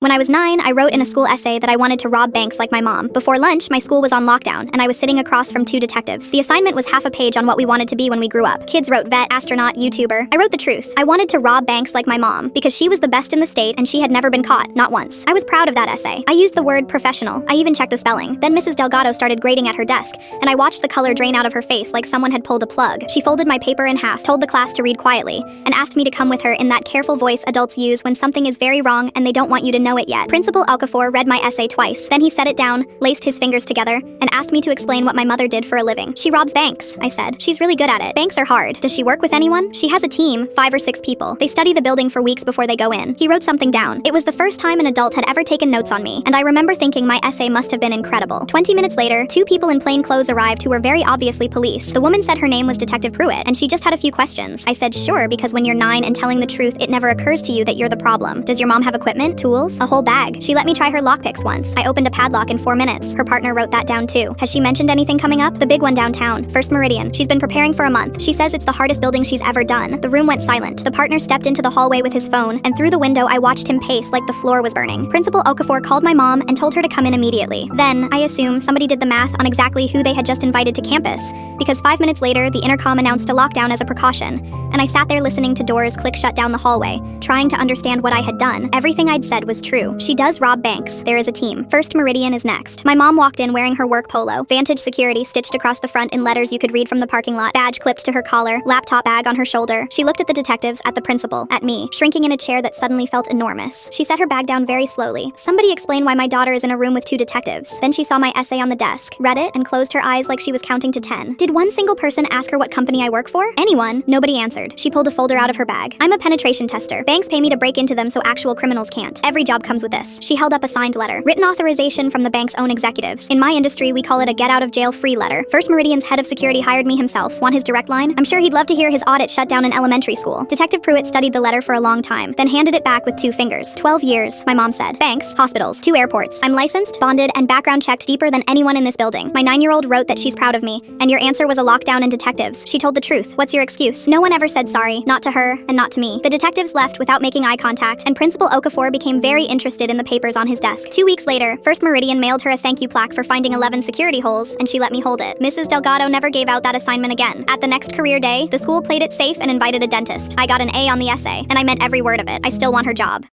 When I was 9, I wrote in a school essay that I wanted to rob banks like my mom. Before lunch, my school was on lockdown, and I was sitting across from 2 detectives. The assignment was half a page on what we wanted to be when we grew up. Kids wrote vet, astronaut, YouTuber. I wrote the truth. I wanted to rob banks like my mom, because she was the best in the state and she had never been caught, not once. I was proud of that essay. I used the word professional. I even checked the spelling. Then Mrs. Delgado started grading at her desk, and I watched the color drain out of her face like someone had pulled a plug. She folded my paper in half, told the class to read quietly, and asked me to come with her in that careful voice adults use when something is very wrong and they don't want you to know it yet. Principal Okafor read my essay twice. Then he set it down, laced his fingers together, and asked me to explain what my mother did for a living. She robs banks, I said. She's really good at it. Banks are hard. Does she work with anyone? She has a team, 5 or 6 people. They study the building for weeks before they go in. He wrote something down. It was the first time an adult had ever taken notes on me, and I remember thinking my essay must have been incredible. 20 minutes later, 2 people in plain clothes arrived who were very obviously police. The woman said her name was Detective Pruitt, and she just had a few questions. I said sure, because when you're 9 and telling the truth, it never occurs to you that you're the problem. Does your mom have equipment, tools? A whole bag. She let me try her lockpicks once. I opened a padlock in 4 minutes. Her partner wrote that down too. Has she mentioned anything coming up? The big one downtown, First Meridian. She's been preparing for a month. She says it's the hardest building she's ever done. The room went silent. The partner stepped into the hallway with his phone, and through the window I watched him pace like the floor was burning. Principal Okafor called my mom and told her to come in immediately. Then, I assume, somebody did the math on exactly who they had just invited to campus, because 5 minutes later, the intercom announced a lockdown as a precaution, and I sat there listening to doors click shut down the hallway, trying to understand what I had done. Everything I'd said was true. She does rob banks. There is a team. First Meridian is next. My mom walked in wearing her work polo, Vantage Security stitched across the front in letters you could read from the parking lot, badge clipped to her collar, laptop bag on her shoulder. She looked at the detectives, at the principal, at me, shrinking in a chair that suddenly felt enormous. She set her bag down very slowly. Somebody explain why my daughter is in a room with 2 detectives. Then she saw my essay on the desk, read it, and closed her eyes like she was counting to 10. Did one single person ask her what company I work for? Anyone? Nobody answered. She pulled a folder out of her bag. I'm a penetration tester. Banks pay me to break into them so actual criminals can't. Every job comes with this. She held up a signed letter. Written authorization from the bank's own executives. In my industry, we call it a get-out-of-jail-free letter. First Meridian's head of security hired me himself. Want his direct line? I'm sure he'd love to hear his audit shut down an elementary school. Detective Pruitt studied the letter for a long time, then handed it back with 2 fingers. 12 years, my mom said. Banks, hospitals, 2 airports. I'm licensed, bonded, and background checked deeper than anyone in this building. My 9-year-old wrote that she's proud of me, and your answer was a lockdown and detectives. She told the truth. What's your excuse? No one ever said sorry, not to her, and not to me. The detectives left without making eye contact, and Principal Okafor became very interested in the papers on his desk. 2 weeks later, First Meridian mailed her a thank you plaque for finding 11 security holes, and she let me hold it. Mrs. Delgado never gave out that assignment again. At the next career day, the school played it safe and invited a dentist. I got an A on the essay, and I meant every word of it. I still want her job.